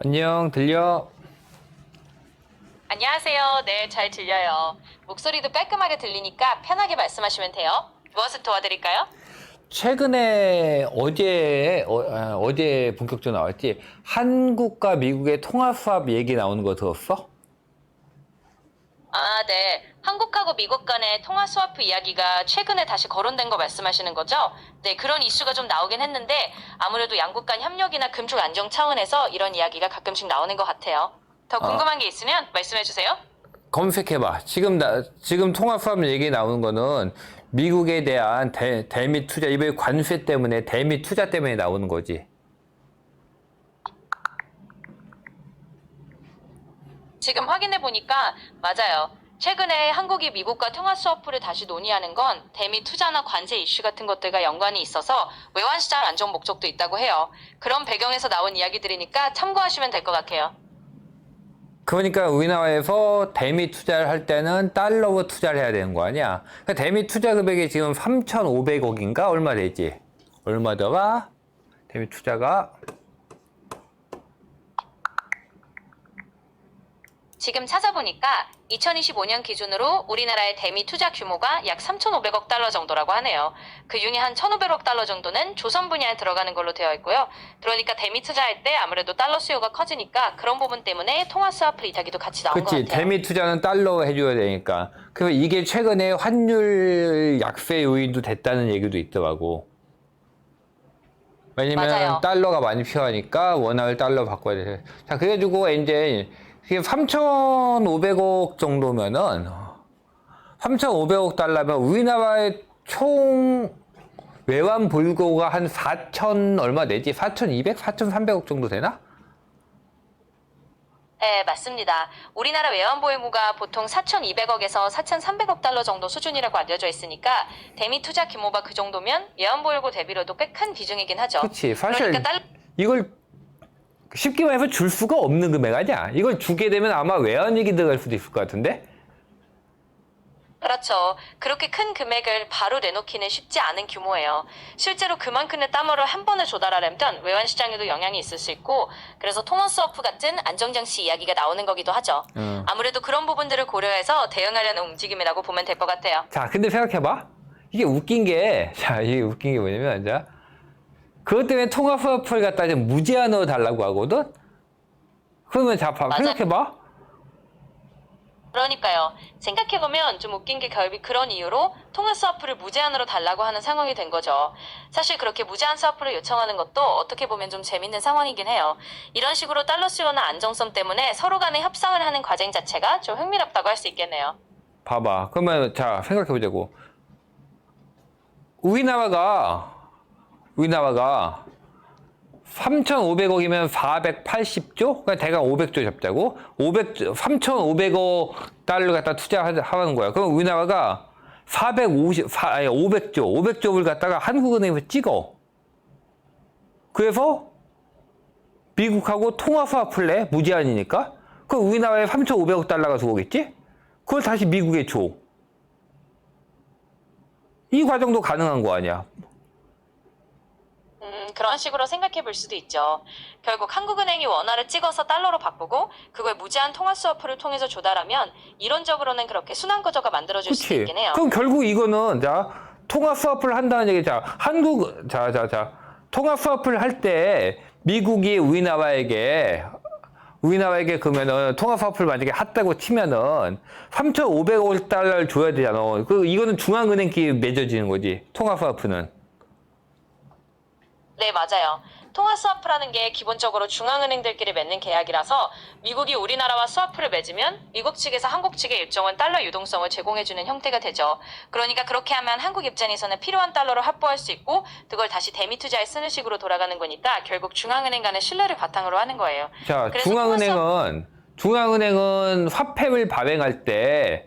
안녕, 들려? 안녕하세요. 네, 잘 들려요. 목소리도 깔끔하게 들리니까 편하게 말씀하시면 돼요. 무엇을 도와드릴까요? 최근에 어제 본격적으로 나왔지? 한국과 미국의 통화 수합 얘기 나오는 거 들었어? 아, 네. 한국하고 미국 간의 통화 스와프 이야기가 최근에 다시 거론된 거 말씀하시는 거죠? 네, 그런 이슈가 좀 나오긴 했는데 아무래도 양국 간 협력이나 금융 안정 차원에서 이런 이야기가 가끔씩 나오는 것 같아요. 더 아, 궁금한 게 있으면 말씀해 주세요. 검색해봐. 지금 통화 수합 얘기 나오는 거는 미국에 대한 대미 투자, 이번에 관세 때문에 대미 투자 때문에 나오는 거지. 지금 확인해 보니까 맞아요. 최근에 한국이 미국과 통화 스와프를 다시 논의하는 건 대미 투자나 관세 이슈 같은 것들과 연관이 있어서 외환 시장 안정 목적도 있다고 해요. 그런 배경에서 나온 이야기들이니까 참고하시면 될 것 같아요. 그러니까 우리나라에서 대미 투자를 할 때는 달러로 투자를 해야 되는 거 아니야? 그러니까 대미 투자 금액이 지금 3,500억인가? 얼마 되지? 얼마더라? 대미 투자가 지금 찾아보니까 2025년 기준으로 우리나라의 대미 투자 규모가 약 3,500억 달러 정도라고 하네요. 그 중에 한 1,500억 달러 정도는 조선 분야에 들어가는 걸로 되어 있고요. 그러니까 대미 투자할 때 아무래도 달러 수요가 커지니까 그런 부분 때문에 통화 스와프 이야기도 같이 나온 것 그치. 같아요. 대미 투자는 달러 해줘야 되니까. 그래서 이게 최근에 환율 약세 요인도 됐다는 얘기도 있더라고. 왜냐면 맞아요. 달러가 많이 필요하니까 원화를 달러 바꿔야 돼. 자, 그래가지고 이제 3,500억 정도면은 3,500억 달러면 우리나라의 총 외환 보유고가 한 4천 얼마 되지? 4,200, 4,300억 정도 되나? 네, 맞습니다. 우리나라 외환보유고가 보통 4,200억에서 4,300억 달러 정도 수준이라고 알려져 있으니까 대미 투자 규모가 그 정도면 외환보유고 대비로도 꽤 큰 비중이긴 하죠. 그치. 사실 그러니까 이걸 쉽게 말해서 줄 수가 없는 금액 아니야. 이걸 주게 되면 아마 외환위기 들어갈 수도 있을 것 같은데? 그렇죠. 그렇게 큰 금액을 바로 내놓기는 쉽지 않은 규모예요. 실제로 그만큼의 달러를 한 번에 조달하려면 외환 시장에도 영향이 있을 수 있고, 그래서 통화 스워프 같은 안정장치 이야기가 나오는 거기도 하죠. 아무래도 그런 부분들을 고려해서 대응하려는 움직임이라고 보면 될 것 같아요. 자, 근데 생각해봐. 이게 웃긴 게 뭐냐면, 자, 그것 때문에 통화 수화풀 갖다 이제 무제한으로 달라고 하거든? 그러면 자, 맞아. 생각해봐. 그러니까요. 생각해보면 좀 웃긴 게 결국 그런 이유로 통화 스와프를 무제한으로 달라고 하는 상황이 된 거죠. 사실 그렇게 무제한 스와프를 요청하는 것도 어떻게 보면 좀 재밌는 상황이긴 해요. 이런 식으로 달러 수요나 안정성 때문에 서로 간에 협상을 하는 과정 자체가 좀 흥미롭다고 할 수 있겠네요. 봐봐. 그러면 자, 생각해보자고. 우리나라가 3,500억이면 480조? 그러니까 대강 500조 잡자고? 3,500억 달러 갖다 투자하는 거야. 그럼 우리나라가 500조를 갖다가 한국은행에서 찍어. 그래서 미국하고 통화 수합을 내. 무제한이니까. 그럼 우리나라에 3,500억 달러가 들어오겠지? 그걸 다시 미국에 줘. 이 과정도 가능한 거 아니야. 그런 식으로 생각해 볼 수도 있죠. 결국 한국은행이 원화를 찍어서 달러로 바꾸고 그걸 무제한 통화 스와프를 통해서 조달하면 이론적으로는 그렇게 순환 구조가 만들어질 수도 그치? 있긴 해요. 그럼 결국 이거는, 자, 통화 수합을 한다는 얘기, 통화 수합을 할 때 미국이 우리나라에게 그러면은 통화 수합을 만약에 했다고 치면은 3,500억 달러를 줘야 되잖아. 이거는 중앙은행끼리 맺어지는 거지. 통화 수합은. 네, 맞아요. 통화 스와프라는 게 기본적으로 중앙은행들끼리 맺는 계약이라서 미국이 우리나라와 스와프를 맺으면 미국 측에서 한국 측에 일정한 달러 유동성을 제공해주는 형태가 되죠. 그러니까 그렇게 하면 한국 입장에서는 필요한 달러를 확보할 수 있고 그걸 다시 대미 투자에 쓰는 식으로 돌아가는 거니까 결국 중앙은행 간의 신뢰를 바탕으로 하는 거예요. 자, 그래서 중앙은행은 화폐를 발행할 때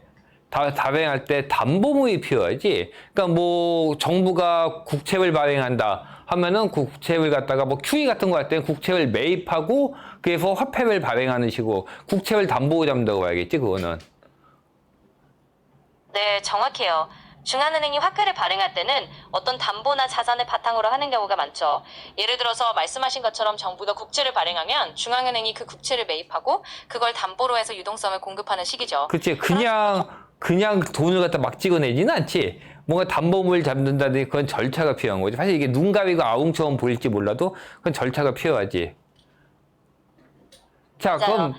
담보물이 필요하지. 그러니까 뭐 정부가 국채를 발행한다 하면은 국채를 갖다가 뭐 QE 같은 거 할 때 국채를 매입하고 그래서 화폐를 발행하는 식으로 국채를 담보로 잡는다고 봐야겠지, 그거는. 네, 정확해요. 중앙은행이 화폐를 발행할 때는 어떤 담보나 자산을 바탕으로 하는 경우가 많죠. 예를 들어서 말씀하신 것처럼 정부가 국채를 발행하면 중앙은행이 그 국채를 매입하고 그걸 담보로 해서 유동성을 공급하는 식이죠. 그치. 그냥 돈을 갖다 막 찍어내지는 않지. 뭔가 담보물 잡는다든지 그건 절차가 필요한 거지. 사실 이게 눈 가리고 아웅처럼 보일지 몰라도 그건 절차가 필요하지. 자, 맞아요. 그럼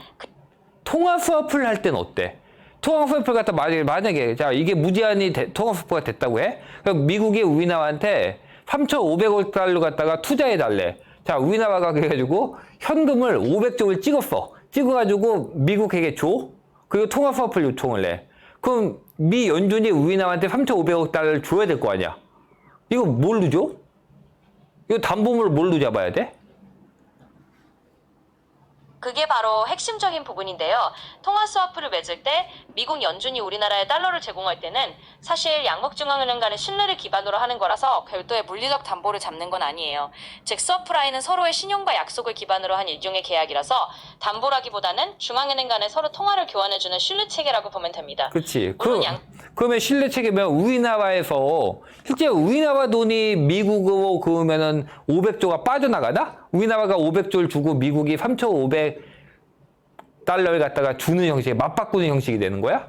통화 스와프를 할 때는 어때? 통화 스와프를 갖다 만약에 자, 이게 무제한이 통화 스와프가 됐다고 해? 그럼 미국이 우리나라한테 3,500억 달러 갖다가 투자해 달래. 자, 우리나라가 그래가지고 현금을 500조를 찍었어. 찍어가지고 미국에게 줘. 그리고 통화 스와프를 요청을 해. 그럼 미 연준이 우리나라한테 3,500억 달러를 줘야 될 거 아니야? 이거 뭘로 줘? 이거 담보물을 뭘로 잡아야 돼? 그게 바로 핵심적인 부분인데요. 통화 스와프를 맺을 때 미국 연준이 우리나라에 달러를 제공할 때는 사실 양국 중앙은행 간의 신뢰를 기반으로 하는 거라서 별도의 물리적 담보를 잡는 건 아니에요. 즉 스와프 라인은 서로의 신용과 약속을 기반으로 한 일종의 계약이라서 담보라기보다는 중앙은행 간에 서로 통화를 교환해주는 신뢰 체계라고 보면 됩니다. 그렇지. 물론 그러면 신뢰 체계면 우리나라에서 실제 우리나라 돈이 미국으로 그러면은 500조가 빠져나가나? 우리나라가 500조를 주고 미국이 3,500 달러를 갖다가 주는 형식이 맞바꾸는 형식이 되는 거야?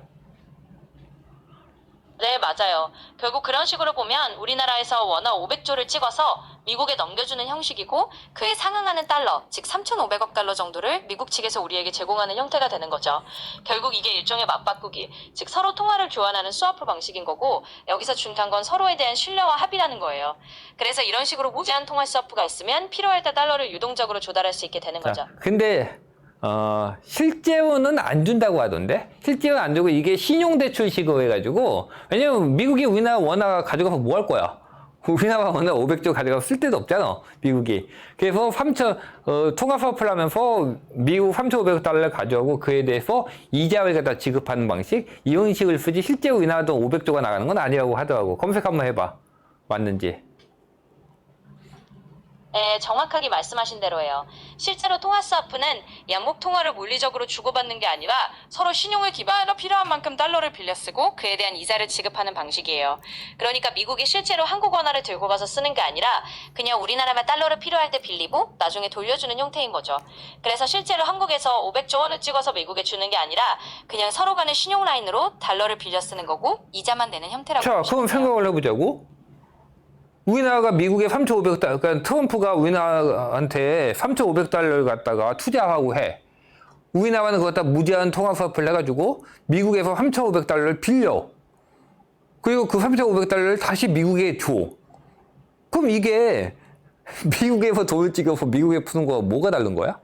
네, 맞아요. 결국 그런 식으로 보면 우리나라에서 원화 500조를 찍어서 미국에 넘겨주는 형식이고 그에 상응하는 달러, 즉 3,500억 달러 정도를 미국 측에서 우리에게 제공하는 형태가 되는 거죠. 결국 이게 일종의 맞바꾸기, 즉 서로 통화를 교환하는 스와프 방식인 거고 여기서 중요한 건 서로에 대한 신뢰와 합의라는 거예요. 그래서 이런 식으로 무제한 통화 스와프가 있으면 필요할 때 달러를 유동적으로 조달할 수 있게 되는 거죠. 자, 근데 실제로는 안 준다고 하던데? 실제로는 안 주고 이게 신용대출식으로 해가지고 왜냐면 미국이 우리나라 원화 가져가서 뭐 할 거야? 우리나라 원화 500조 가져가서 쓸 데도 없잖아, 미국이. 그래서 통화 스와프를 하면서 미국 3,500억 달러를 가져오고 그에 대해서 이자를 갖다 지급하는 방식? 이런 식을 쓰지 실제로 우리나라 돈 500조가 나가는 건 아니라고 하더라고. 검색 한번 해봐. 맞는지. 네, 정확하게 말씀하신 대로예요. 실제로 통화 스와프는 양국 통화를 물리적으로 주고받는 게 아니라 서로 신용을 기반으로 필요한 만큼 달러를 빌려 쓰고 그에 대한 이자를 지급하는 방식이에요. 그러니까 미국이 실제로 한국 원화를 들고 가서 쓰는 게 아니라 그냥 우리나라만 달러를 필요할 때 빌리고 나중에 돌려주는 형태인 거죠. 그래서 실제로 한국에서 500조 원을 찍어서 미국에 주는 게 아니라 그냥 서로 간의 신용 라인으로 달러를 빌려 쓰는 거고 이자만 내는 형태라고 자, 그럼 생각을 해보자고. 우리나라가 미국에 3,500달러, 그러니까 트럼프가 우리나라한테 3,500달러를 갖다가 투자하고 해. 우리나라는 그거 갖다 무제한 통화 스와프를 해가지고 미국에서 3,500달러를 빌려. 그리고 그 3,500달러를 다시 미국에 줘. 그럼 이게 미국에서 돈을 찍어서 미국에 푸는 거와 뭐가 다른 거야?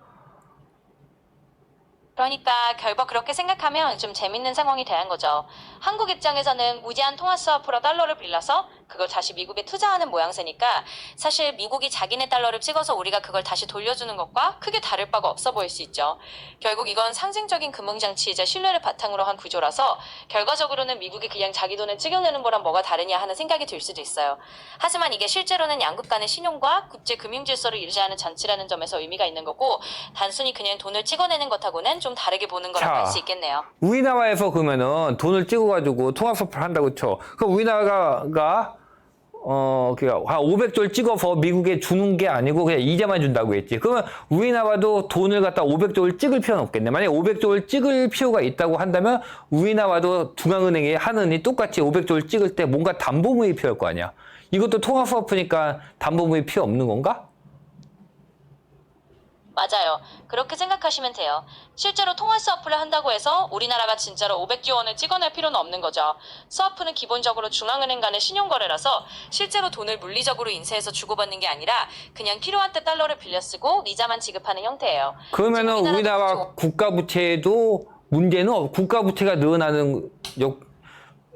그러니까 결국 그렇게 생각하면 좀 재밌는 상황이 되는 거죠. 한국 입장에서는 무제한 통화 스와프로 달러를 빌려서 그걸 다시 미국에 투자하는 모양새니까 사실 미국이 자기네 달러를 찍어서 우리가 그걸 다시 돌려주는 것과 크게 다를 바가 없어 보일 수 있죠. 결국 이건 상징적인 금융장치이자 신뢰를 바탕으로 한 구조라서 결과적으로는 미국이 그냥 자기 돈을 찍어내는 거랑 뭐가 다르냐 하는 생각이 들 수도 있어요. 하지만 이게 실제로는 양국 간의 신용과 국제 금융 질서를 유지하는 장치라는 점에서 의미가 있는 거고 단순히 그냥 돈을 찍어내는 것하고는 좀 다르게 보는 거라고 할 수 있겠네요. 우리나라에서 그러면은 돈을 찍어가지고 통화 스와프를 한다고 쳐. 그럼 우리나라가 그냥 500조를 찍어서 미국에 주는 게 아니고 그냥 이자만 준다고 했지. 그러면 우리나라도 돈을 갖다 500조를 찍을 필요는 없겠네. 만약에 500조를 찍을 필요가 있다고 한다면 우리나라도 중앙은행이 하느니 똑같이 500조를 찍을 때 뭔가 담보물이 필요할 거 아니야. 이것도 통화 스와프니까 담보물이 필요 없는 건가? 맞아요. 그렇게 생각하시면 돼요. 실제로 통화 스와프를 한다고 해서 우리나라가 진짜로 500조 원을 찍어낼 필요는 없는 거죠. 스와프는 기본적으로 중앙은행 간의 신용거래라서 실제로 돈을 물리적으로 인쇄해서 주고받는 게 아니라 그냥 필요한 때 달러를 빌려 쓰고 이자만 지급하는 형태예요. 그러면은 우리나라 국가부채도 문제는 국가부채가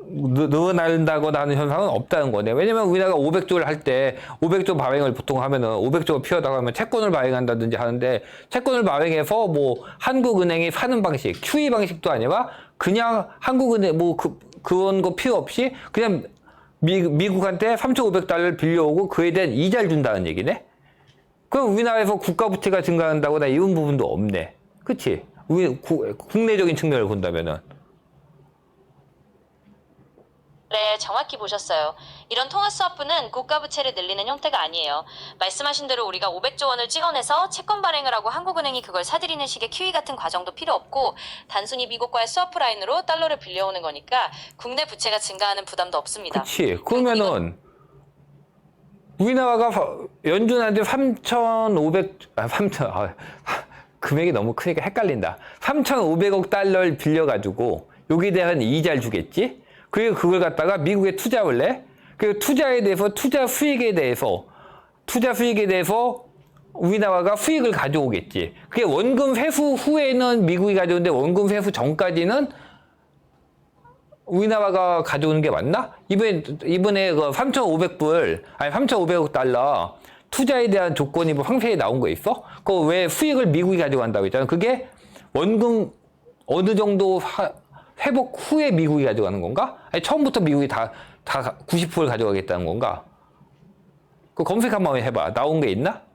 늘어난다거나 하는 현상은 없다는 거네. 왜냐면 우리나라가 500조를 할 때 500조 발행을 보통 하면은 500조가 필요하다고 하면 채권을 발행한다든지 하는데 채권을 발행해서 뭐 한국은행이 사는 방식, QE 방식도 아니라 그냥 한국은행 그런 거 필요 없이 그냥 미국한테 3,500달러를 빌려오고 그에 대한 이자를 준다는 얘기네. 그럼 우리나라에서 국가부채가 증가한다거나 이런 부분도 없네. 그치? 국내적인 측면을 본다면은. 네, 네, 정확히 보셨어요. 이런 통화스와프는 고가 부채를 늘리는 형태가 아니에요. 말씀하신 대로 우리가 500조 원을 찍어내서 채권 발행을 하고 한국은행이 그걸 사들이는 식의 QE 같은 과정도 필요 없고 단순히 미국과의 스와프 라인으로 달러를 빌려오는 거니까 국내 부채가 증가하는 부담도 없습니다. 그치. 그러면은 우리나라가 연준한테 3,500, 금액이 너무 크니까 헷갈린다. 3,500억 달러를 빌려가지고 여기에 대한 이자를 주겠지? 그리고 그걸 갖다가 미국에 투자를 해? 그리고 투자에 대해서, 투자 수익에 대해서 우리나라가 수익을 가져오겠지. 그게 원금 회수 후에는 미국이 가져오는데 원금 회수 전까지는 우리나라가 가져오는 게 맞나? 이번에 그 3,500억 달러 투자에 대한 조건이 뭐 상세히 나온 거 있어? 그 왜 수익을 미국이 가져간다고 했잖아. 그게 원금 어느 정도 회복 후에 미국이 가져가는 건가? 아니, 처음부터 미국이 다 90%를 가져가겠다는 건가? 그 검색 한번 해봐. 나온 게 있나?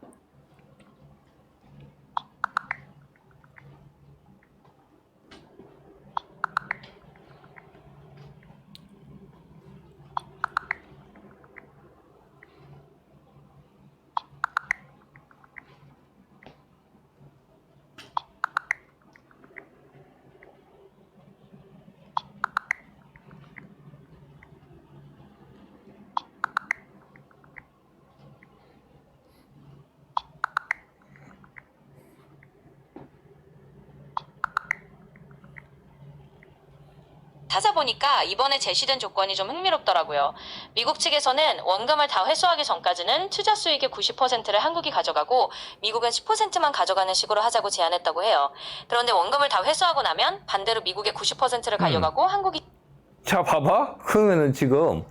찾아보니까 이번에 제시된 조건이 좀 흥미롭더라고요. 미국 측에서는 원금을 다 회수하기 전까지는 투자 수익의 90%를 한국이 가져가고 미국은 10%만 가져가는 식으로 하자고 제안했다고 해요. 그런데 원금을 다 회수하고 나면 반대로 미국의 90%를 가져가고 한국이 자, 봐봐. 그러면은 지금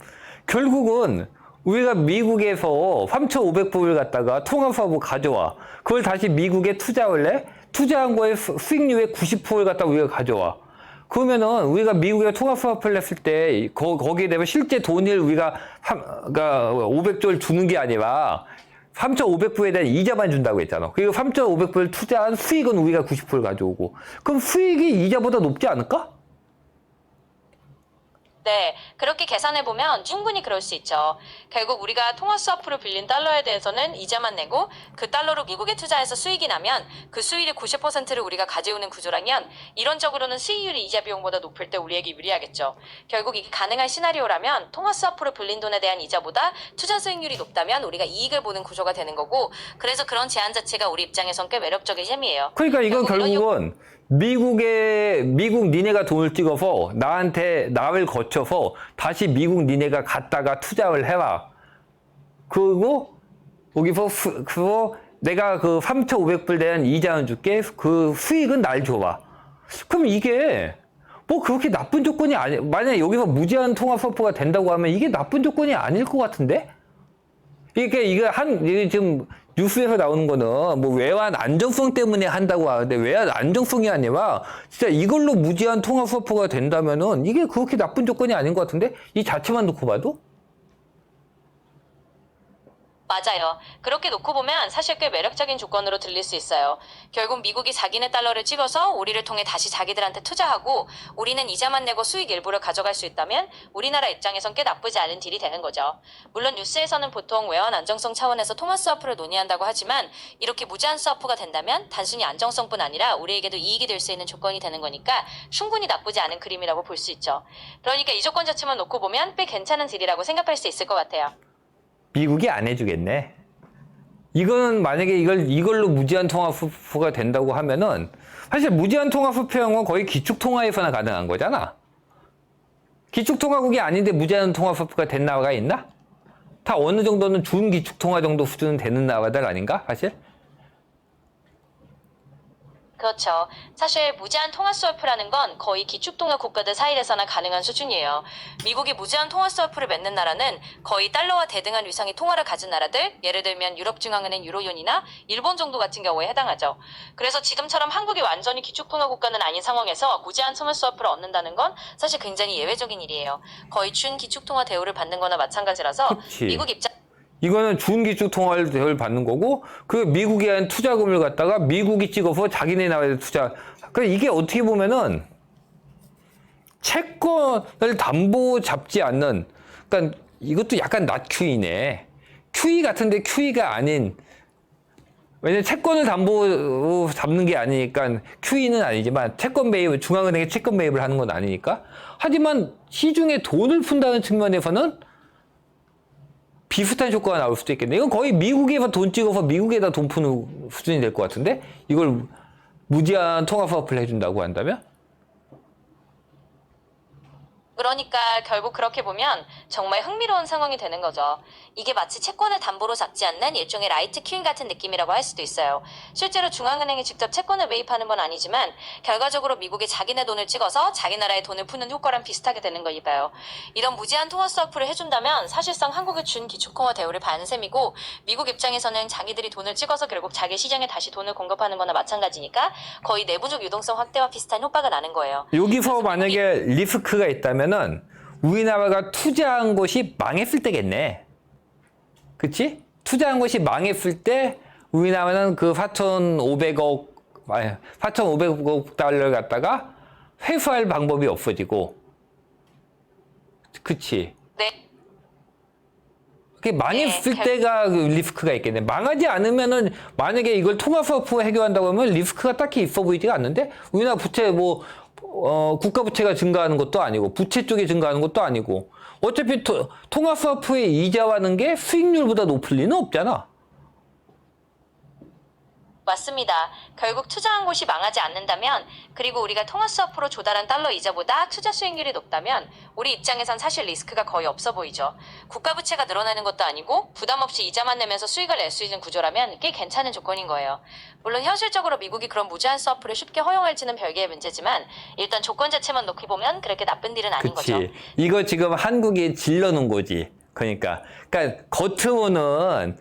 결국은 우리가 미국에서 3,500불을 갖다가 통합하고 가져와. 그걸 다시 미국에 투자를 해? 투자한 거에 수익률의 90%를 갖다 우리가 가져와. 그러면은 우리가 미국에 통합 수합을 했을 때 거기에 대해 실제 돈을 우리가 그러니까 500조를 주는 게 아니라 3,500불에 대한 이자만 준다고 했잖아. 그리고 3,500불을 투자한 수익은 우리가 90%를 가져오고. 그럼 수익이 이자보다 높지 않을까? 네, 그렇게 계산해보면 충분히 그럴 수 있죠. 결국 우리가 통화 스와프로 빌린 달러에 대해서는 이자만 내고 그 달러로 미국에 투자해서 수익이 나면 그 수익의 90%를 우리가 가져오는 구조라면 이론적으로는 수익률이 이자 비용보다 높을 때 우리에게 유리하겠죠. 결국 이게 가능한 시나리오라면 통화 스와프로 빌린 돈에 대한 이자보다 투자 수익률이 높다면 우리가 이익을 보는 구조가 되는 거고 그래서 그런 제안 자체가 우리 입장에선 꽤 매력적인 셈이에요. 그러니까 이건 결국은 미국 니네가 돈을 찍어서 나를 거쳐서 다시 미국 니네가 갔다가 투자를 해라. 그리고 거기서 내가 그 3,500불 대한 이자는 줄게. 그 수익은 날 줘봐. 그럼 이게 뭐 그렇게 나쁜 조건이 만약에 여기서 무제한 통합 서프가 된다고 하면 이게 나쁜 조건이 아닐 것 같은데? 이게 지금 뉴스에서 나오는 거는 뭐 외환 안정성 때문에 한다고 하는데 외환 안정성이 아니라 진짜 이걸로 무제한 통합 수업가 된다면은 이게 그렇게 나쁜 조건이 아닌 것 같은데? 이 자체만 놓고 봐도? 맞아요. 그렇게 놓고 보면 사실 꽤 매력적인 조건으로 들릴 수 있어요. 결국 미국이 자기네 달러를 찍어서 우리를 통해 다시 자기들한테 투자하고 우리는 이자만 내고 수익 일부를 가져갈 수 있다면 우리나라 입장에선 꽤 나쁘지 않은 딜이 되는 거죠. 물론 뉴스에서는 보통 외환 안정성 차원에서 통화 스와프를 논의한다고 하지만 이렇게 무제한 스와프가 된다면 단순히 안정성뿐 아니라 우리에게도 이익이 될 수 있는 조건이 되는 거니까 충분히 나쁘지 않은 그림이라고 볼 수 있죠. 그러니까 이 조건 자체만 놓고 보면 꽤 괜찮은 딜이라고 생각할 수 있을 것 같아요. 미국이 안 해주겠네. 이거는 만약에 이걸로 무제한 통화 수프가 된다고 하면은 사실 무제한 통화 수표형은 건 거의 기축통화에서나 가능한 거잖아. 기축통화국이 아닌데 무제한 통화 수프가 된 나라가 있나? 다 어느 정도는 준기축통화 정도 수준은 되는 나라들 아닌가? 사실? 그렇죠. 사실 무제한 통화 스와프라는 건 거의 기축통화 국가들 사이에서나 가능한 수준이에요. 미국이 무제한 통화 스와프를 맺는 나라는 거의 달러와 대등한 위상의 통화를 가진 나라들, 예를 들면 유럽중앙은행 유로연이나 일본 정도 같은 경우에 해당하죠. 그래서 지금처럼 한국이 완전히 기축통화 국가는 아닌 상황에서 무제한 통화 스와프를 얻는다는 건 사실 굉장히 예외적인 일이에요. 거의 준기축통화 대우를 받는 거나 마찬가지라서 그치. 미국 입장 이거는 준기축 통화를 받는 거고, 그 미국에 한 투자금을 갖다가 미국이 찍어서 자기네 나라에 투자. 그러니까 이게 어떻게 보면은 채권을 담보 잡지 않는, 그러니까 이것도 약간 not QE네. QE 같은데 QE가 아닌, 왜냐면 채권을 담보 잡는 게 아니니까 QE는 아니지만 채권 매입, 중앙은행에 채권 매입을 하는 건 아니니까. 하지만 시중에 돈을 푼다는 측면에서는 비슷한 효과가 나올 수도 있겠네. 이건 거의 미국에서 돈 찍어서 미국에다 돈 푸는 수준이 될 것 같은데? 이걸 무제한 통화수화풀 해준다고 한다면? 그러니까 결국 그렇게 보면 정말 흥미로운 상황이 되는 거죠. 이게 마치 채권을 담보로 잡지 않는 일종의 라이트 큐잉 같은 느낌이라고 할 수도 있어요. 실제로 중앙은행이 직접 채권을 매입하는 건 아니지만 결과적으로 미국이 자기네 돈을 찍어서 자기 나라의 돈을 푸는 효과랑 비슷하게 되는 거니까요. 이런 무제한 통화 스와프를 해준다면 사실상 한국의 준 기축통화 대우를 받는 셈이고 미국 입장에서는 자기들이 돈을 찍어서 결국 자기 시장에 다시 돈을 공급하는 거나 마찬가지니까 거의 내부적 유동성 확대와 비슷한 효과가 나는 거예요. 여기서 만약에 리스크가 있다면은 우리나라가 투자한 곳이 망했을 때겠네. 그치? 투자한 곳이 망했을 때 우리나라는 그 4,500억 달러를 갖다가 회수할 방법이 없어지고. 그치? 네. 그게 망했을 네, 때가 그 리스크가 있겠네. 망하지 않으면은 만약에 이걸 통화수화풀 해결한다고 하면 리스크가 딱히 있어 보이지가 않는데 우리나라 부채 국가 부채가 증가하는 것도 아니고 부채 쪽이 증가하는 것도 아니고 어차피 통화수화풀의 이자라는 게 수익률보다 높을 리는 없잖아. 맞습니다. 결국 투자한 곳이 망하지 않는다면 그리고 우리가 통화수화프로 조달한 달러 이자보다 투자 수익률이 높다면 우리 입장에선 사실 리스크가 거의 없어 보이죠. 국가 부채가 늘어나는 것도 아니고 부담 없이 이자만 내면서 수익을 낼 수 있는 구조라면 꽤 괜찮은 조건인 거예요. 물론 현실적으로 미국이 그런 무제한 스와프를 쉽게 허용할지는 별개의 문제지만 일단 조건 자체만 놓고 보면 그렇게 나쁜 딜은 아닌 그치. 거죠. 이거 지금 한국이 질러놓은 거지. 그러니까 겉으로는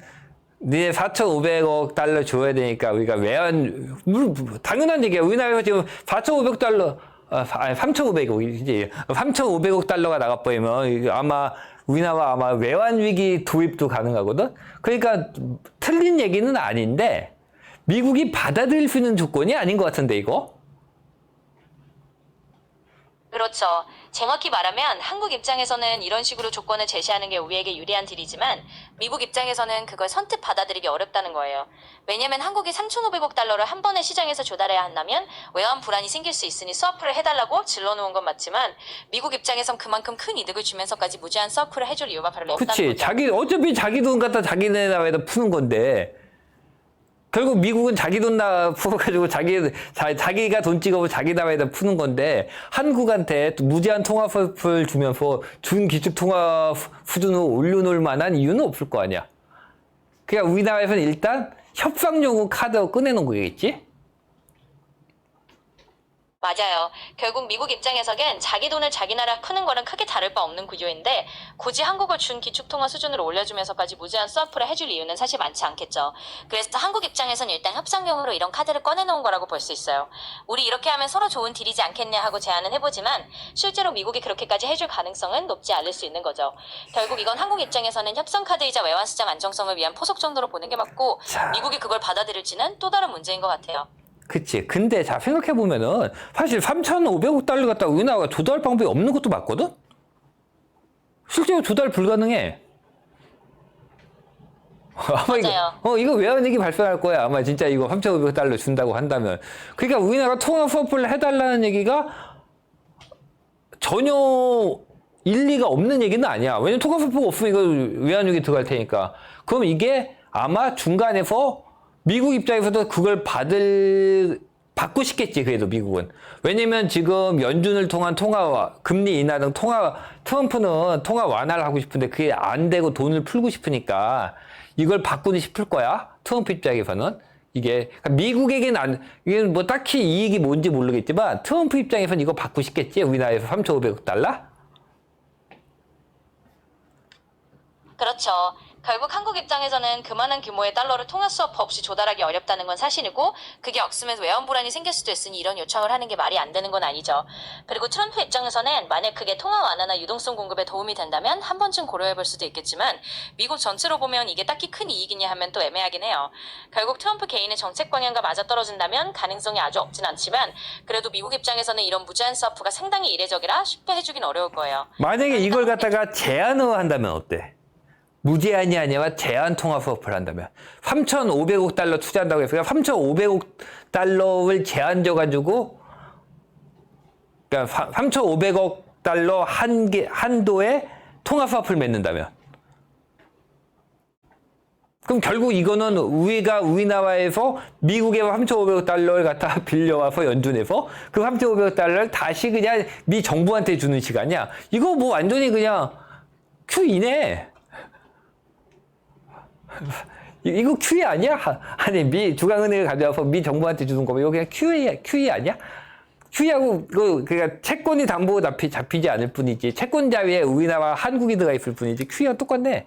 네 4,500억 달러 줘야 되니까 우리가 당연한 얘기야. 우리나라에서 지금 4,500 달러, 아니 3,500억이지. 3,500억 달러가 나가버리면 아마 우리나라 외환 위기 도입도 가능하거든. 그러니까 틀린 얘기는 아닌데 미국이 받아들일 수 있는 조건이 아닌 것 같은데 이거. 그렇죠. 정확히 말하면 한국 입장에서는 이런 식으로 조건을 제시하는 게 우리에게 유리한 딜이지만 미국 입장에서는 그걸 선뜻 받아들이기 어렵다는 거예요. 왜냐면 한국이 3,500억 달러를 한 번에 시장에서 조달해야 한다면 외환 불안이 생길 수 있으니 스와프를 해달라고 질러놓은 건 맞지만 미국 입장에선 그만큼 큰 이득을 주면서까지 무제한 스와프를 해줄 이유가 별로 없다는 그치. 거죠. 어차피 자기 돈 갖다 자기네 나라에다 푸는 건데 결국 미국은 자기 돈 풀어가지고 자기가 돈 찍어서 자기 나라에다 푸는 건데 한국한테 무제한 통화수화풀 주면서 준 기축 통화 수준을 올려놓을 만한 이유는 없을 거 아니야. 그러니까 우리나라에서는 일단 협상용으로 카드 꺼내놓은 거겠지? 맞아요. 결국 미국 입장에서는 자기 돈을 자기 나라 푸는 거랑 크게 다를 바 없는 구조인데 굳이 한국을 준 기축통화 수준으로 올려주면서까지 무제한 스와프를 해줄 이유는 사실 많지 않겠죠. 그래서 한국 입장에서는 일단 협상용으로 이런 카드를 꺼내놓은 거라고 볼 수 있어요. 우리 이렇게 하면 서로 좋은 딜이지 않겠냐 하고 제안은 해보지만 실제로 미국이 그렇게까지 해줄 가능성은 높지 않을 수 있는 거죠. 결국 이건 한국 입장에서는 협상 카드이자 외환시장 안정성을 위한 포석 정도로 보는 게 맞고 미국이 그걸 받아들일지는 또 다른 문제인 것 같아요. 그치. 근데 자, 생각해보면은 사실 3,500억 달러 갖다 우리나라가 조달 방법이 없는 것도 맞거든? 실제로 조달 불가능해. 아마 맞아요. 이거 외환위기 발생할 거야. 아마 진짜 이거 3,500억 달러 준다고 한다면. 그러니까 우리나라가 통화수화풀을 해달라는 얘기가 전혀 일리가 없는 얘기는 아니야. 왜냐면 통화수화풀 없으면 이거 외환위기 들어갈 테니까. 그럼 이게 아마 중간에서 미국 입장에서도 그걸 받고 싶겠지, 그래도 미국은. 왜냐면 지금 연준을 통한 금리 인하 등 트럼프는 통화 완화를 하고 싶은데 그게 안 되고 돈을 풀고 싶으니까 이걸 받고는 싶을 거야. 트럼프 입장에서는. 그러니까 미국에게는 이게 뭐 딱히 이익이 뭔지 모르겠지만 트럼프 입장에서는 이거 받고 싶겠지, 우리나라에서 3,500억 달러? 그렇죠. 결국 한국 입장에서는 그만한 규모의 달러를 통화 스와프 없이 조달하기 어렵다는 건 사실이고 그게 없으면 외환 불안이 생길 수도 있으니 이런 요청을 하는 게 말이 안 되는 건 아니죠. 그리고 트럼프 입장에서는 만약 그게 통화 완화나 유동성 공급에 도움이 된다면 한 번쯤 고려해볼 수도 있겠지만 미국 전체로 보면 이게 딱히 큰 이익이냐 하면 또 애매하긴 해요. 결국 트럼프 개인의 정책 방향과 맞아떨어진다면 가능성이 아주 없진 않지만 그래도 미국 입장에서는 이런 무제한 스와프가 상당히 이례적이라 쉽게 해주긴 어려울 거예요. 만약에 이걸 갖다가 제한을 한다면 어때? 무제한이 아니라 제한 통화 스와프를 한다면 3,500억 달러 투자한다고 했으니까 3,500억 달러를 제한 줘가지고 그러니까 3,500억 달러 한도의 통화 스와프를 맺는다면 그럼 결국 이거는 우리나라에서 미국에 3,500억 달러를 갖다 빌려와서 연준해서 그 3,500억 달러를 다시 그냥 미 정부한테 주는 시간이야. 이거 뭐 완전히 그냥 QE네. 이거 QE 아니야? 아니 미 중앙은행을 가져와서 미 정부한테 주는 거면 이거 그냥 QE 아니야? QE하고 그러니까 채권이 담보로 잡히지 않을 뿐이지 채권 자위에 우리나라 한국이 들어가 있을 뿐이지 QE와 똑같네.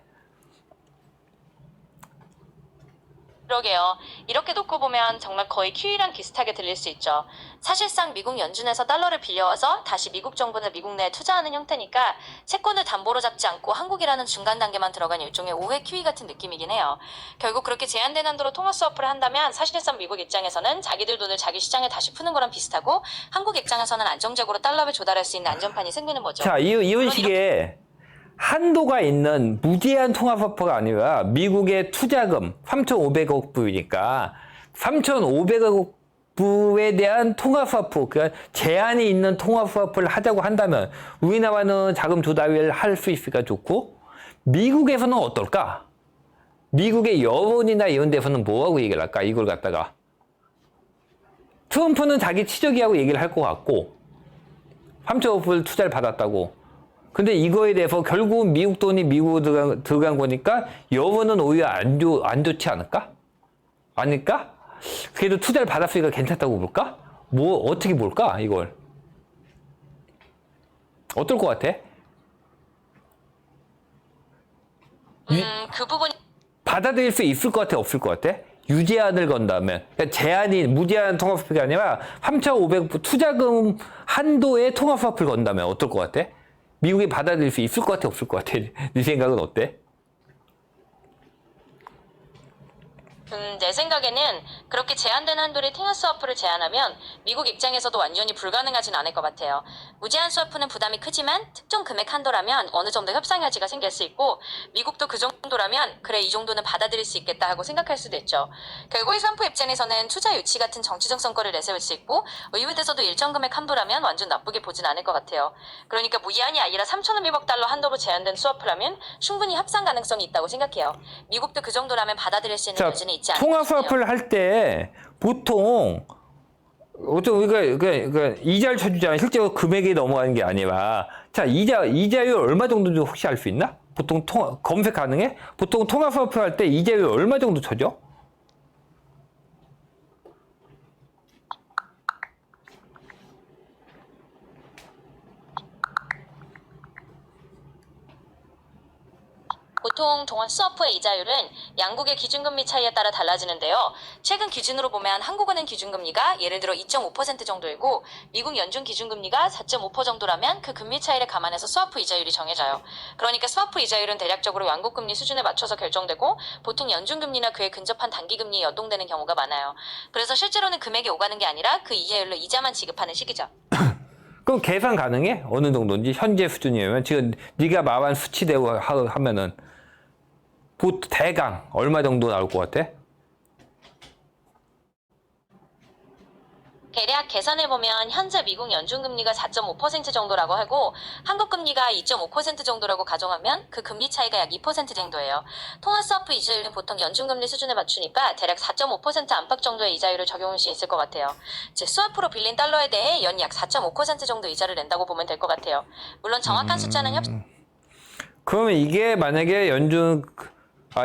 그러게요. 이렇게 놓고 보면 정말 거의 QE랑 비슷하게 들릴 수 있죠. 사실상 미국 연준에서 달러를 빌려와서 다시 미국 정부는 미국 내에 투자하는 형태니까 채권을 담보로 잡지 않고 한국이라는 중간 단계만 들어간 일종의 오해 QE 같은 느낌이긴 해요. 결국 그렇게 제한된 한도로 통화 스와프를 한다면 사실상 미국 입장에서는 자기들 돈을 자기 시장에 다시 푸는 거랑 비슷하고 한국 입장에서는 안정적으로 달러를 조달할 수 있는 안전판이 생기는 거죠. 자, 이런 식의 한도가 있는 무제한 통화 스와프가 아니라 미국의 투자금 3,500억 불이니까 3,500억 불에 대한 통화 스와프, 그러니까 제한이 있는 통화 스와프를 하자고 한다면 우리나라는 자금 조달을 할 수 있으니까 좋고 미국에서는 어떨까? 미국의 여론이나 이런 데서는 뭐라고 얘기를 할까? 이걸 갖다가 트럼프는 자기 치적이라고 얘기를 할 것 같고 3,500억 불 투자를 받았다고. 근데 이거에 대해서 결국 미국 돈이 미국으로 들어간 거니까 여론은 오히려 안 좋지 않을까? 아닐까? 그래도 투자를 받았으니까 괜찮다고 볼까? 뭐 어떻게 볼까 이걸? 어떨 것 같아? 그 부분이 받아들일 수 있을 것 같아? 없을 것 같아? 유제한을 건다면 그러니까 무제한 통화 스와프가 아니라 3,500 투자금 한도의 통화 스와프를 건다면 어떨 것 같아? 미국이 받아들일 수 있을 것 같아? 없을 것 같아? 네 생각은 어때? 내 생각에는 그렇게 제한된 한도의 통화 스와프를 제한하면 미국 입장에서도 완전히 불가능하진 않을 것 같아요. 무제한 스와프는 부담이 크지만 특정 금액 한도라면 어느 정도 협상 여지가 생길 수 있고 미국도 그 정도라면 그래 이 정도는 받아들일 수 있겠다 하고 생각할 수도 있죠. 결국 트럼프 입장에서는 투자 유치 같은 정치적 성과를 내세울 수 있고 의회에서도 일정 금액 한도라면 완전 나쁘게 보진 않을 것 같아요. 그러니까 무제한이 아니라 3,500억 달러 한도로 제한된 스와프라면 충분히 협상 가능성이 있다고 생각해요. 미국도 그 정도라면 받아들일 수 있는 여지는 있지 않을까 통화 싶네요. 스와프를 할 때 보통 우리가 이자를 쳐주잖아요. 실제로 금액이 넘어가는 게 아니라 자 이자율 얼마 정도인지 혹시 알 수 있나? 보통 검색 가능해? 보통 통화 스와프 할 때 이자율 얼마 정도 쳐줘? 보통 동안 스와프의 이자율은 양국의 기준금리 차이에 따라 달라지는데요. 최근 기준으로 보면 한국은행 기준금리가 예를 들어 2.5% 정도이고 미국 연준 기준금리가 4.5% 정도라면 그 금리 차이를 감안해서 스와프 이자율이 정해져요. 그러니까 스와프 이자율은 대략적으로 양국금리 수준에 맞춰서 결정되고 보통 연준금리나 그에 근접한 단기금리에 연동되는 경우가 많아요. 그래서 실제로는 금액이 오가는 게 아니라 그 이자율로 이자만 지급하는 시기죠. 그럼 계산 가능해? 어느 정도인지 현재 수준이면 지금 네가 말한 수치대로 하면은 대강 얼마 정도 나올 것 같아? 대략 계산해보면 현재 미국 연준금리가 4.5% 정도라고 하고 한국금리가 2.5% 정도라고 가정하면 그 금리 차이가 약 2% 정도예요. 통화 스와프 이자율은 보통 연준금리 수준에 맞추니까 대략 4.5% 안팎 정도의 이자율을 적용할 수 있을 것 같아요. 즉 스와프로 빌린 달러에 대해 연 약 4.5% 정도 이자를 낸다고 보면 될 것 같아요. 물론 정확한 숫자는 그러면 이게 만약에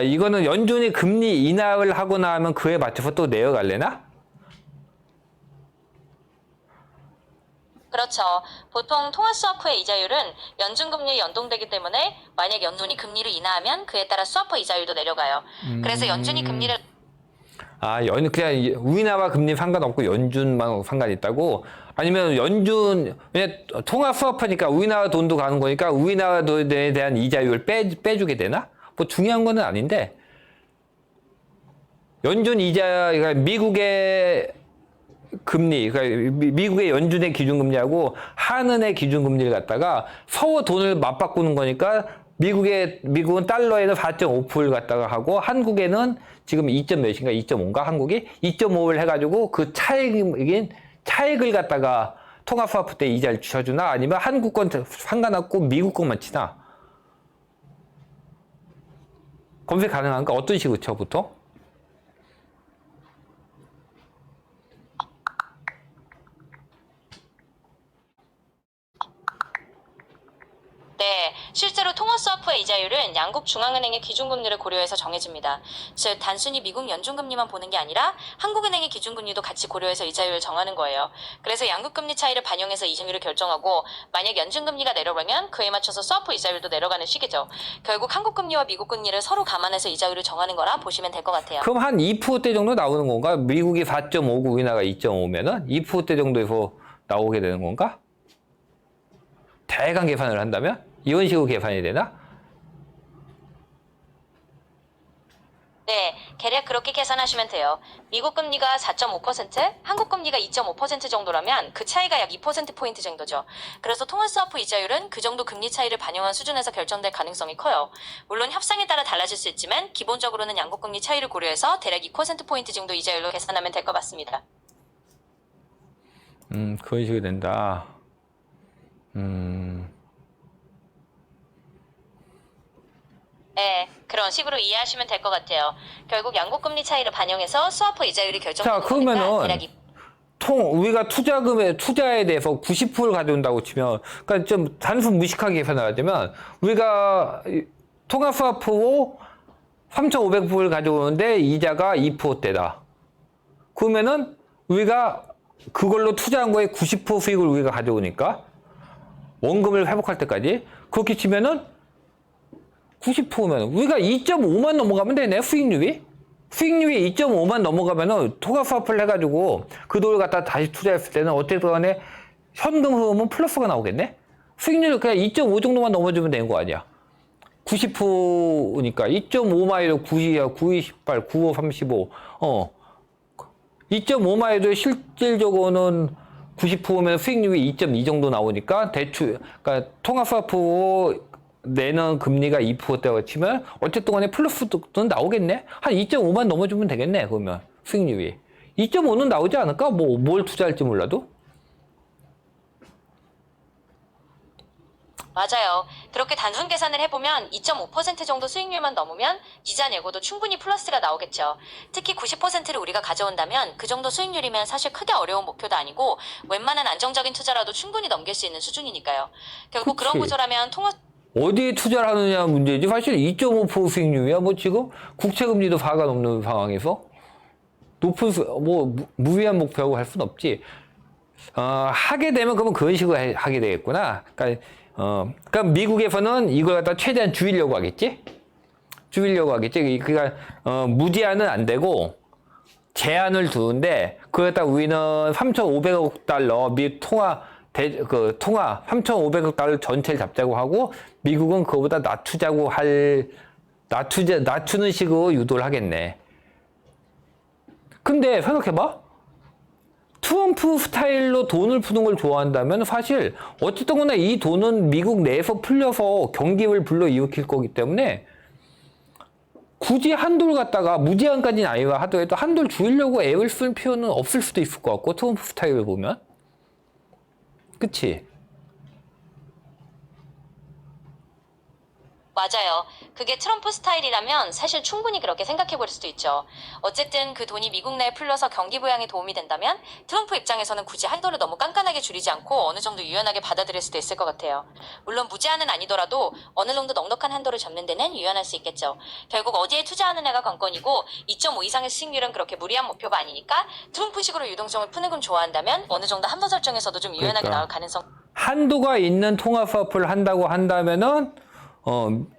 이거는 연준이 금리 인하를 하거나 하면 그에 맞춰서 또 내려갈래나? 그렇죠. 보통 통화스와프의 이자율은 연준금리에 연동되기 때문에 만약 연준이 금리를 인하하면 그에 따라 스와프 이자율도 내려가요. 그래서 연준이 금리를 그냥 우리나라 금리 상관없고 연준만 상관 있다고? 아니면 연준, 왜냐, 통화 스와프니까 우리나라 돈도 가는 거니까 우리나라 돈에 대한 이자율 빼주게 되나? 뭐 중요한 거는 아닌데, 연준 이자, 그러니까 미국의 금리, 그러니까 미국의 연준의 기준금리하고 한은의 기준금리를 갖다가 서로 돈을 맞바꾸는 거니까 미국은 달러에는 4.5%를 갖다가 하고 한국에는 지금 2점 몇인가 2.5인가 한국이 2.5를 해가지고 그 차익을 갖다가 통화스와프 때 이자를 주셔주나 아니면 한국 건 상관없고 미국 것만 치나 검색 가능한가? 어떤 식으로 쳐 보통? 네, 실제로 통화스와프의 이자율은 양국 중앙은행의 기준금리를 고려해서 정해집니다. 즉, 단순히 미국 연준금리만 보는 게 아니라 한국은행의 기준금리도 같이 고려해서 이자율을 정하는 거예요. 그래서 양국 금리 차이를 반영해서 이자율을 결정하고 만약 연준금리가 내려가면 그에 맞춰서 스와프 이자율도 내려가는 시기죠. 결국 한국 금리와 미국 금리를 서로 감안해서 이자율을 정하는 거라 보시면 될 것 같아요. 그럼 한 2%대 정도 나오는 건가? 미국이 4.5고 우리나라가 2.5면은 2%대 정도에서 나오게 되는 건가? 대강 계산을 한다면? 이런 식으로 계산이 되나? 네, 대략 그렇게 계산하시면 돼요. 미국 금리가 4.5%, 한국 금리가 2.5% 정도라면 그 차이가 약 2%포인트 정도죠. 그래서 통화스와프 이자율은 그 정도 금리 차이를 반영한 수준에서 결정될 가능성이 커요. 물론 협상에 따라 달라질 수 있지만 기본적으로는 양국 금리 차이를 고려해서 대략 2%포인트 정도 이자율로 계산하면 될 것 같습니다. 그런 식으로 된다. 네, 그런 식으로 이해하시면 될 것 같아요. 결국 양국 금리 차이를 반영해서 스와프 이자율이 결정되는 자, 그러면은 거니까 대략 우리가 투자에 대해서 90%를 가져온다고 치면, 그러니까 좀 단순 무식하게 계산을 하자면, 우리가 통화스와프로 3,500%를 가져오는데 이자가 2%대다. 그러면은 우리가 그걸로 투자한 거에 90% 수익을 우리가 가져오니까 원금을 회복할 때까지 그렇게 치면은 90%면 우리가 2.5만 넘어가면 되네. 수익률이 2.5만 넘어가면은 통화스와프를 해가지고 그 돈을 갖다 다시 투자했을 때는 어쨌든 간에 현금 흐름은 플러스가 나오겠네. 수익률을 그냥 2.5 정도만 넘어주면 되는 거 아니야. 90%니까 2.5마이도 9, 18, 95, 35 2.5마이도 실질적으로는 90%면 수익률이 2.2 정도 나오니까 대출 그러니까 통화스와프 내는 금리가 2%대가 치면 어쨌든 간에 플러스도 나오겠네. 한 2.5만 넘어주면 되겠네. 그러면 수익률이 2.5는 나오지 않을까? 뭘 투자할지 몰라도. 맞아요. 그렇게 단순 계산을 해보면 2.5% 정도 수익률만 넘으면 이자 내고도 충분히 플러스가 나오겠죠. 특히 90%를 우리가 가져온다면 그 정도 수익률이면 사실 크게 어려운 목표도 아니고 웬만한 안정적인 투자라도 충분히 넘길 수 있는 수준이니까요. 결국 그치. 그런 구조라면 어디에 투자를 하느냐 문제지. 사실 2.5% 수익률이야. 지금 국채금리도 4가 넘는 상황에서 높은 무리한 목표라고 할 순 없지. 하게 되면 그러면 그런 식으로 하게 되겠구나. 그러니까 미국에서는 이걸 갖다 최대한 줄이려고 하겠지. 그러니까 무제한은 안 되고 제한을 두는데 그걸 갖다 우리는 3,500억 달러 미 통화 3,500억 달러 전체를 잡자고 하고 미국은 그거보다 낮추는 식으로 유도를 하겠네. 근데 생각해봐. 트럼프 스타일로 돈을 푸는 걸 좋아한다면 사실 어쨌든 간에 이 돈은 미국 내에서 풀려서 경기를 불러일으킬 거기 때문에 굳이 한도를 갖다가 무제한까지는 아니라 하더라도 한도를 줄이려고 애를 쓸 필요는 없을 수도 있을 것 같고 트럼프 스타일을 보면 그치? 맞아요. 그게 트럼프 스타일이라면 사실 충분히 그렇게 생각해볼 수도 있죠. 어쨌든 그 돈이 미국 내에 풀려서 경기 부양에 도움이 된다면 트럼프 입장에서는 굳이 한도를 너무 깐깐하게 줄이지 않고 어느 정도 유연하게 받아들일 수도 있을 것 같아요. 물론 무제한은 아니더라도 어느 정도 넉넉한 한도를 잡는 데는 유연할 수 있겠죠. 결국 어디에 투자하느냐가 관건이고 2.5 이상의 수익률은 그렇게 무리한 목표가 아니니까 트럼프식으로 유동성을 푸는 건 좋아한다면 어느 정도 한도 설정에서도 좀 유연하게 그러니까. 나올 가능성. 한도가 있는 통화 스와프를 한다고 한다면은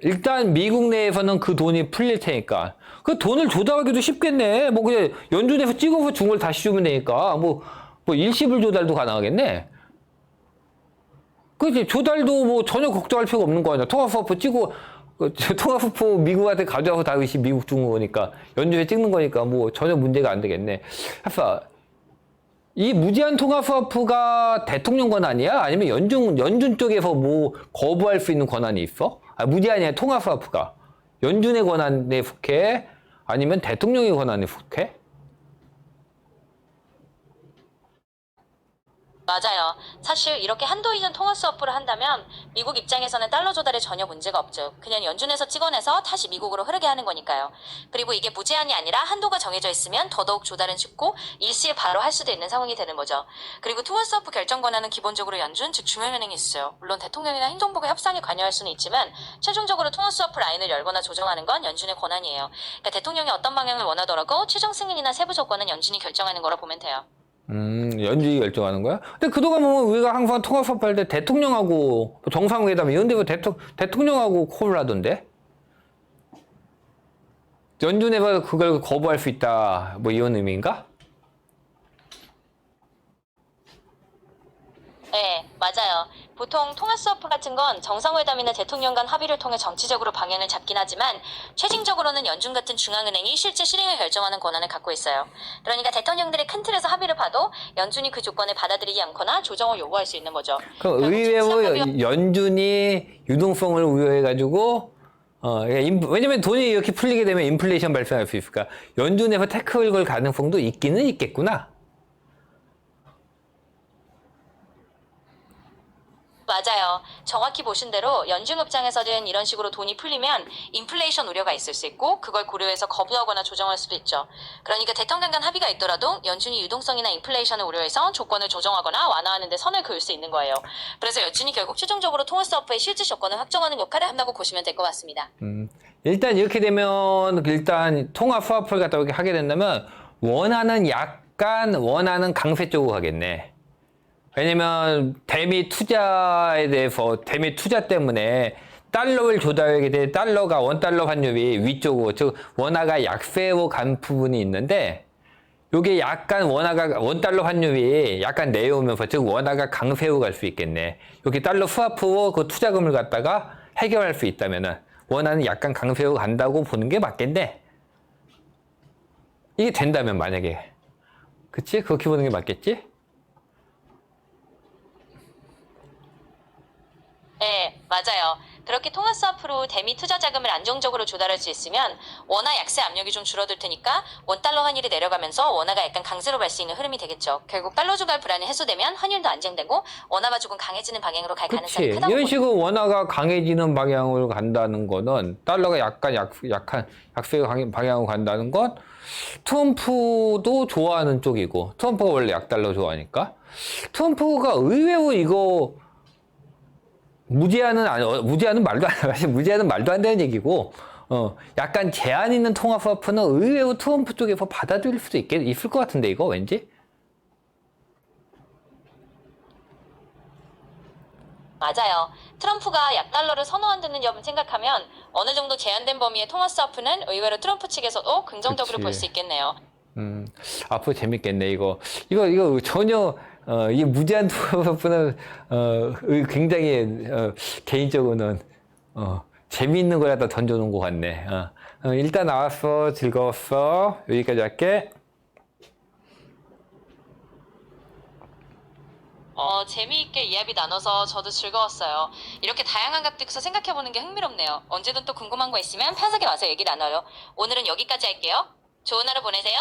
일단 미국 내에서는 그 돈이 풀릴 테니까 그 돈을 조달하기도 쉽겠네. 뭐 그냥 연준에서 찍어서 준 걸 다시 주면 되니까 뭐 일시불 조달도 가능하겠네. 그렇지. 조달도 뭐 전혀 걱정할 필요가 없는 거 아니야. 통화 스와프 찍고 통화 스와프 미국한테 가져와서 다시 미국 준 거니까 연준에 찍는 거니까 뭐 전혀 문제가 안 되겠네. 그래서 이 무제한 통화 스와프가 대통령 권한이야? 아니면 연준 쪽에서 뭐 거부할 수 있는 권한이 있어? 무제한이 아니라 통화 스와프가 연준의 권한에 속해? 아니면 대통령의 권한에 속해? 맞아요. 사실 이렇게 한도 있는 통화 스와프를 한다면 미국 입장에서는 달러 조달에 전혀 문제가 없죠. 그냥 연준에서 찍어내서 다시 미국으로 흐르게 하는 거니까요. 그리고 이게 무제한이 아니라 한도가 정해져 있으면 더더욱 조달은 쉽고 일시에 바로 할 수도 있는 상황이 되는 거죠. 그리고 통화 스와프 결정 권한은 기본적으로 연준, 즉 중앙은행이 있어요. 물론 대통령이나 행정부가 협상에 관여할 수는 있지만 최종적으로 통화 스와프 라인을 열거나 조정하는 건 연준의 권한이에요. 그러니까 대통령이 어떤 방향을 원하더라도 최종 승인이나 세부 조건은 연준이 결정하는 거라 보면 돼요. 연준이 결정하는 거야? 근데 그동안 뭐 우리가 항상 통화 스와프 할 때 대통령하고 정상회담 이런 데서 대통령하고 콜을 하던데? 연준에서 그걸 거부할 수 있다 뭐 이런 의미인가? 네, 맞아요. 보통 통화 스와프 같은 건 정상회담이나 대통령 간 합의를 통해 정치적으로 방향을 잡긴 하지만 최종적으로는 연준 같은 중앙은행이 실제 실행을 결정하는 권한을 갖고 있어요. 그러니까 대통령들이 큰 틀에서 합의를 봐도 연준이 그 조건을 받아들이지 않거나 조정을 요구할 수 있는 거죠. 그 의외로 연준이 유동성을 우려해가지고 왜냐면 돈이 이렇게 풀리게 되면 인플레이션 발생할 수 있으니까 연준에서 태클 걸 가능성도 있기는 있겠구나. 맞아요. 정확히 보신 대로 연준 입장에서는 이런 식으로 돈이 풀리면 인플레이션 우려가 있을 수 있고 그걸 고려해서 거부하거나 조정할 수도 있죠. 그러니까 대통령 간 합의가 있더라도 연준이 유동성이나 인플레이션을 우려해서 조건을 조정하거나 완화하는 데 선을 그을 수 있는 거예요. 그래서 연준이 결국 최종적으로 통화 스와프의 실질 조건을 확정하는 역할을 한다고 보시면 될 것 같습니다. 일단 이렇게 되면 일단 통화 스와프를 갖다 이렇게 하게 된다면 원하는 강세 쪽으로 가겠네. 왜냐면 대미 투자에 대해서 대미 투자 때문에 달러를 조달하게 돼 달러가 원달러 환율이 위쪽으로 즉 원화가 약세로 간 부분이 있는데 요게 약간 원달러 환율이 약간 내려오면서 즉 원화가 강세로 갈 수 있겠네. 여기 달러 스와프로 그 투자금을 갖다가 해결할 수 있다면은 원화는 약간 강세로 간다고 보는 게 맞겠네. 이게 된다면 만약에 그치? 그렇게 보는 게 맞겠지? 네, 맞아요. 그렇게 통화 스와프로 대미 투자 자금을 안정적으로 조달할 수 있으면 원화 약세 압력이 좀 줄어들 테니까 원달러 환율이 내려가면서 원화가 약간 강세로 갈 수 있는 흐름이 되겠죠. 결국 달러 조달 불안이 해소되면 환율도 안정되고 원화가 조금 강해지는 방향으로 갈 가능성이 그치. 크다고 이런 보죠. 식으로 원화가 강해지는 방향으로 간다는 거는 달러가 약간 약세의 방향으로 간다는 건 트럼프도 좋아하는 쪽이고 트럼프가 원래 약달러 좋아하니까 트럼프가 의외로 이거 무제한은 말도 안 되는 얘기고, 약간 제한 있는 통화 스와프는 의외로 트럼프 쪽에서 받아들일 수도 있을 것 같은데, 이거 왠지? 맞아요. 트럼프가 약달러를 선호한다는 점을 생각하면 어느 정도 제한된 범위의 통화 스와프는 의외로 트럼프 측에서도 긍정적으로 볼 수 있겠네요. 앞으로 재밌겠네, 이거. 이거 전혀, 이 무제한 통화 스와프는, 굉장히, 개인적으로는, 재미있는 걸 갖다 던져놓은 것 같네. 일단 나왔어. 즐거웠어. 여기까지 할게. 재미있게 이야기 나눠서 저도 즐거웠어요. 이렇게 다양한 각도에서 생각해보는 게 흥미롭네요. 언제든 또 궁금한 거 있으면 편하게 와서 얘기 나눠요. 오늘은 여기까지 할게요. 좋은 하루 보내세요.